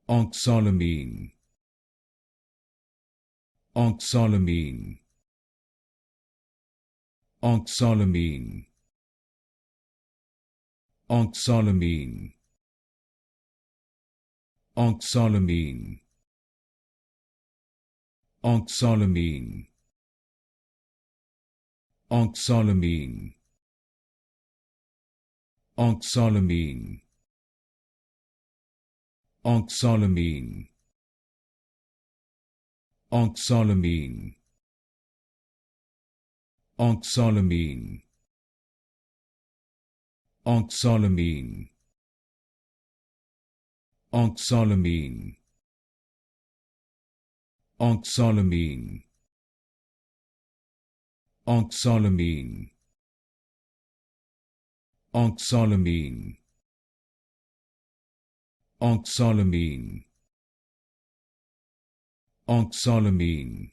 Oxolamine, Oxolamine, Oxolamine, Oxolamine, Oxolamine, Oxolamine, Oxolamine, Oxolamine, Oxolamine, Oxolamine, Oxolamine, Oxolamine, Oxolamine, Oxolamine, Oxolamine, Oxolamine, Oxolamine, Oxolamine,